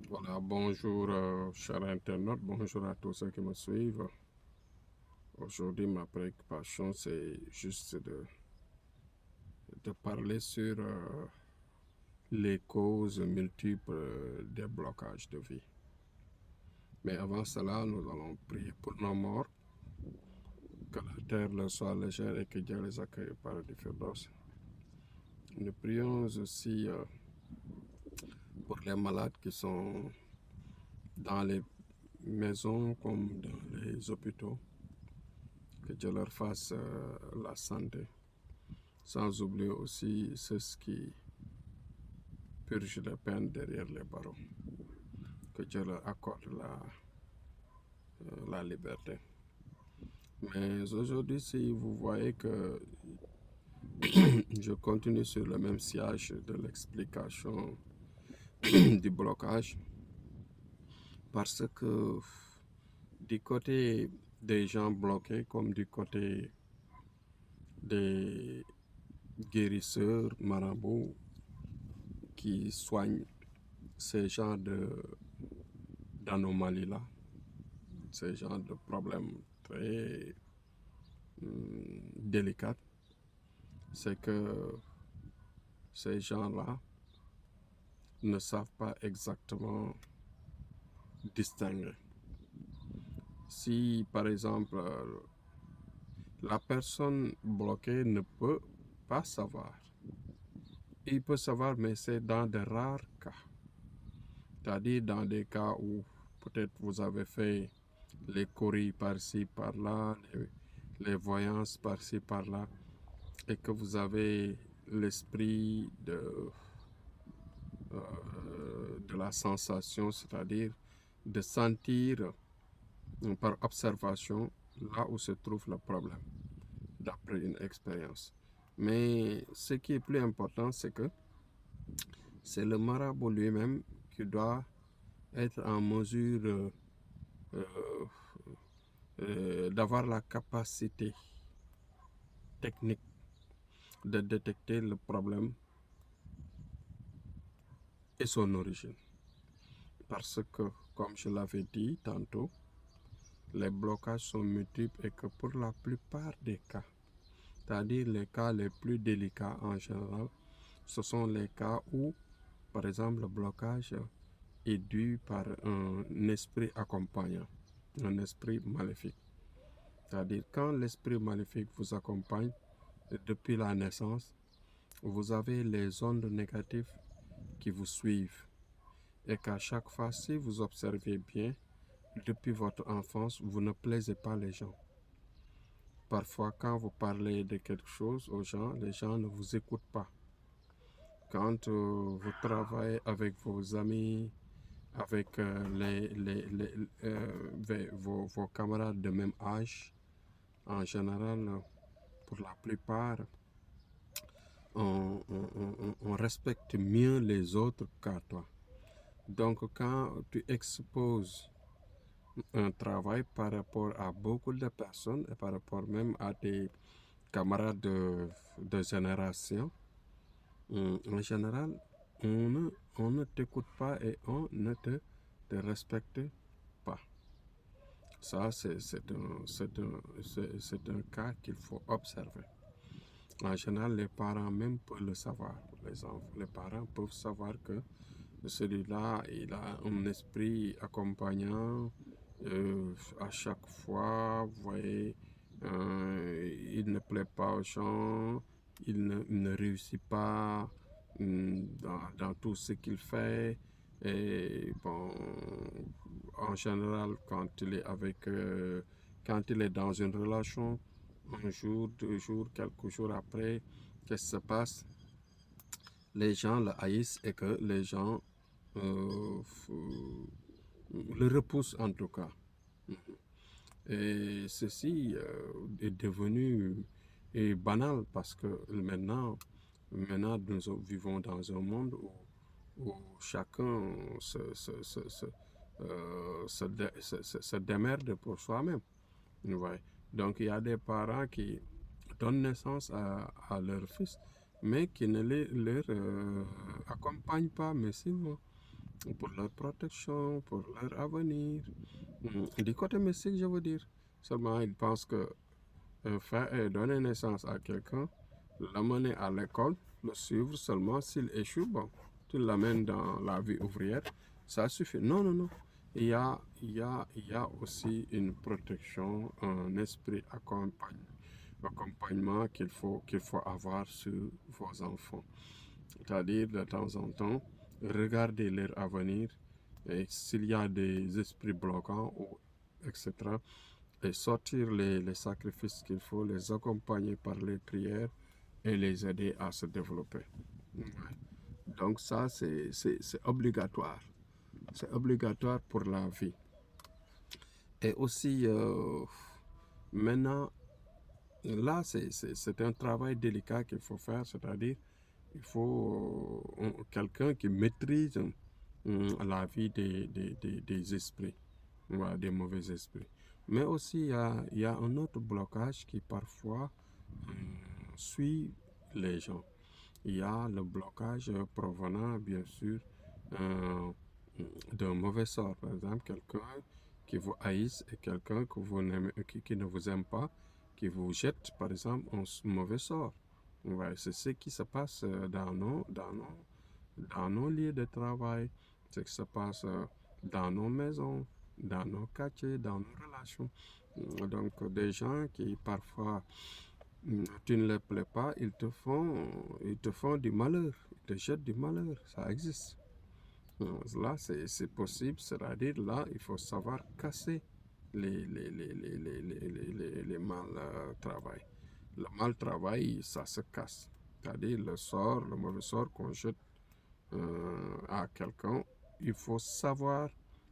Voilà, bonjour chers internautes, bonjour à tous ceux qui me suivent. Aujourd'hui, ma préoccupation, c'est juste de parler sur les causes multiples des blocages de vie. Mais avant cela, nous allons prier pour nos morts, que la terre leur soit légère et que Dieu les accueille par le Firdaus. Nous prions aussi pour les malades qui sont dans les maisons comme dans les hôpitaux, que Dieu leur fasse la santé. Sans oublier aussi ceux qui purgent les peines derrière les barreaux. Que Dieu leur accorde la liberté. Mais aujourd'hui, si vous voyez que je continue sur le même sillage de l'explication du blocage, parce que du côté des gens bloqués comme du côté des guérisseurs, marabouts, qui soignent ces genres d'anomalies-là, ces genres de problèmes très délicats, c'est que ces gens-là ne savent pas exactement distinguer. Si, par exemple, la personne bloquée ne peut pas savoir, il peut savoir, mais c'est dans de rares cas. C'est-à-dire dans des cas où peut-être vous avez fait les coris par-ci, par-là, les voyances par-ci, par-là, et que vous avez l'esprit de la sensation, c'est-à-dire de sentir par observation là où se trouve le problème, d'après une expérience. Mais ce qui est plus important, c'est que c'est le marabout lui-même qui doit être en mesure d'avoir la capacité technique de détecter le problème et son origine. Parce que, comme je l'avais dit tantôt, les blocages sont multiples et que pour la plupart des cas, c'est-à-dire les cas les plus délicats en général, ce sont les cas où, par exemple, le blocage est dû par un esprit accompagnant, un esprit maléfique. C'est-à-dire quand l'esprit maléfique vous accompagne depuis la naissance, vous avez les ondes négatives qui vous suivent. Et qu'à chaque fois, si vous observez bien, depuis votre enfance, vous ne plaisez pas les gens. Parfois, quand vous parlez de quelque chose aux gens, les gens ne vous écoutent pas. Quand vous travaillez avec vos amis, avec vos camarades de même âge, en général, pour la plupart, on respecte mieux les autres qu'à toi. Donc, quand tu exposes un travail par rapport à beaucoup de personnes et par rapport même à tes camarades de génération, en général, on ne t'écoute pas et on ne te respecte pas. Ça, c'est un cas qu'il faut observer. En général, les parents même peuvent le savoir. Les parents peuvent savoir que celui-là, il a un esprit accompagnant. À chaque fois, vous voyez, il ne plaît pas aux gens, il ne réussit pas dans tout ce qu'il fait. Et bon, en général, quand il est dans une relation, un jour, 2 jours, quelques jours après, qu'est-ce qui se passe? Les gens le haïssent et que les gens le repoussent en tout cas. Et ceci est devenu banal parce que maintenant nous vivons dans un monde où chacun se démerde pour soi-même. Ouais. Donc il y a des parents qui donnent naissance à leur fils, mais qui ne leur accompagnent pas, mais sinon pour leur protection, pour leur avenir. Du côté mystique, je veux dire. Seulement, ils pensent que donner naissance à quelqu'un, l'amener à l'école, le suivre seulement s'il échoue, bon, tu l'amènes dans la vie ouvrière, ça suffit. Non, non, non. Il y a aussi une protection, un esprit accompagnement qu'il faut avoir sur vos enfants. C'est-à-dire, de temps en temps, regarder leur avenir et s'il y a des esprits bloquants, ou etc., et sortir les sacrifices qu'il faut, les accompagner par les prières et les aider à se développer. Ouais. Donc ça, c'est obligatoire. C'est obligatoire pour la vie. Et aussi, maintenant, là, c'est un travail délicat qu'il faut faire, c'est-à-dire, il faut quelqu'un qui maîtrise la vie des esprits, voilà, des mauvais esprits. Mais aussi, il y a un autre blocage qui parfois suit les gens. Il y a le blocage provenant, bien sûr, euh, d'un mauvais sort. Par exemple, quelqu'un qui vous haïsse et quelqu'un que vous qui ne vous aime pas, qui vous jette, par exemple, un mauvais sort. Ouais, c'est ce qui se passe dans nos lieux de travail, ce qui se passe dans nos maisons, dans nos quartiers, dans nos relations. Donc, des gens qui parfois tu ne les plais pas, ils te font du malheur, ils te jettent du malheur, ça existe. Là, c'est possible, c'est-à-dire là, il faut savoir casser les mal travail. Le mal travail, ça se casse. C'est-à-dire le mauvais sort qu'on jette à quelqu'un, il faut savoir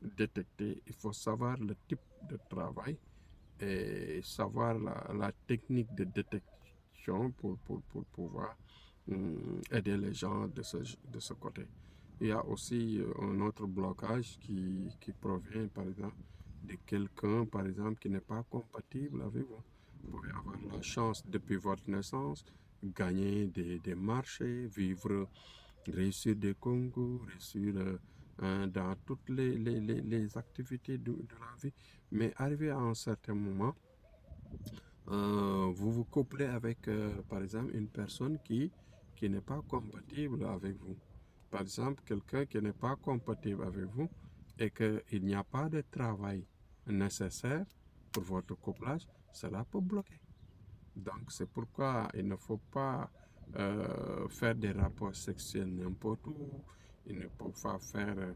détecter, il faut savoir le type de travail et savoir la technique de détection pour pouvoir aider les gens de ce côté. Il y a aussi un autre blocage qui provient, par exemple, de quelqu'un, par exemple, qui n'est pas compatible avec vous. Vous pouvez avoir la chance, depuis votre naissance, gagner des marchés, vivre, réussir des concours, réussir dans toutes les activités de la vie. Mais arrivé à un certain moment, vous vous couplez avec, par exemple, une personne qui n'est pas compatible avec vous. Par exemple, quelqu'un qui n'est pas compatible avec vous et qu'il n'y a pas de travail nécessaire pour votre couplage, cela peut bloquer. Donc, c'est pourquoi il ne faut pas faire des rapports sexuels n'importe où. Il ne faut pas faire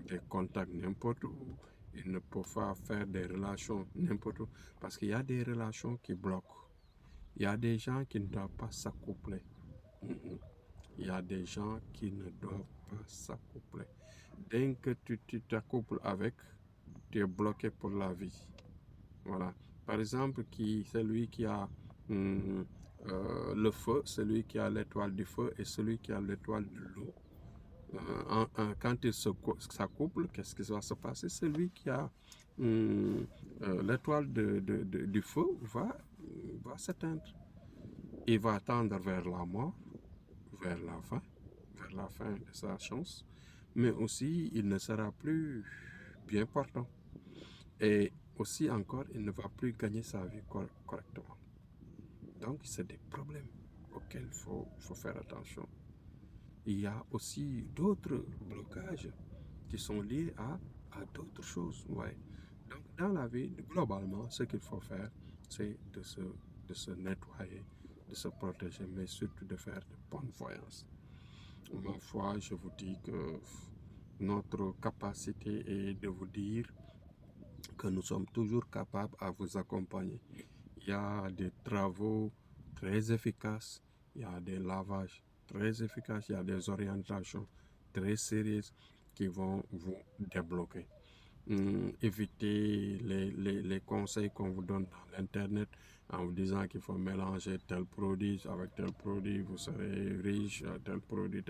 des contacts n'importe où. Il ne faut pas faire des relations n'importe où. Parce qu'il y a des relations qui bloquent. Il y a des gens qui ne doivent pas s'accoupler. Il y a des gens qui ne doivent pas s'accoupler. Dès que tu t'accouples avec, tu es bloqué pour la vie. Voilà. Par exemple, celui qui a hum, le feu, celui qui a l'étoile du feu et celui qui a l'étoile de l'eau. Quand ils s'accouplent, qu'est-ce qui va se passer? Celui qui a l'étoile du feu va s'éteindre. Il va tendre vers la mort, vers la fin de sa chance, mais aussi il ne sera plus bien portant. Et aussi encore, il ne va plus gagner sa vie correctement. Donc, c'est des problèmes auxquels il faut faire attention. Il y a aussi d'autres blocages qui sont liés à d'autres choses. Ouais. Donc, dans la vie, globalement, ce qu'il faut faire, c'est de se nettoyer, de se protéger, mais surtout de faire de bonnes voyances. Ma foi, je vous dis que notre capacité est de vous dire que nous sommes toujours capables à vous accompagner. Il y a des travaux très efficaces, il y a des lavages très efficaces, il y a des orientations très sérieuses qui vont vous débloquer. Évitez les conseils qu'on vous donne dans l'Internet en vous disant qu'il faut mélanger tel produit avec tel produit, vous serez riche, tel produit.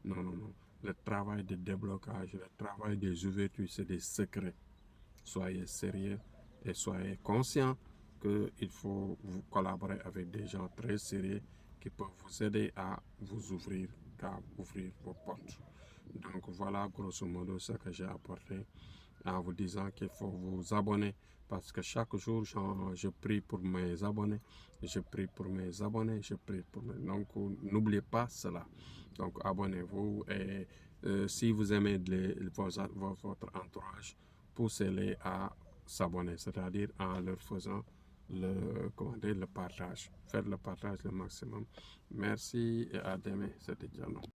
Non, non, non. Le travail de déblocage, le travail des ouvertures, c'est des secrets. Soyez sérieux et soyez conscient qu'il faut vous collaborer avec des gens très sérieux qui peuvent vous aider à vous ouvrir vos portes. Donc voilà grosso modo ce que j'ai apporté en vous disant qu'il faut vous abonner parce que chaque jour je prie pour mes abonnés, je prie pour mes abonnés, je prie pour mes... Donc n'oubliez pas cela. Donc abonnez-vous et si vous aimez votre entourage, poussez-les à s'abonner, c'est-à-dire en leur faisant le partage. Faire le partage le maximum. Merci et à demain, c'était Diallo.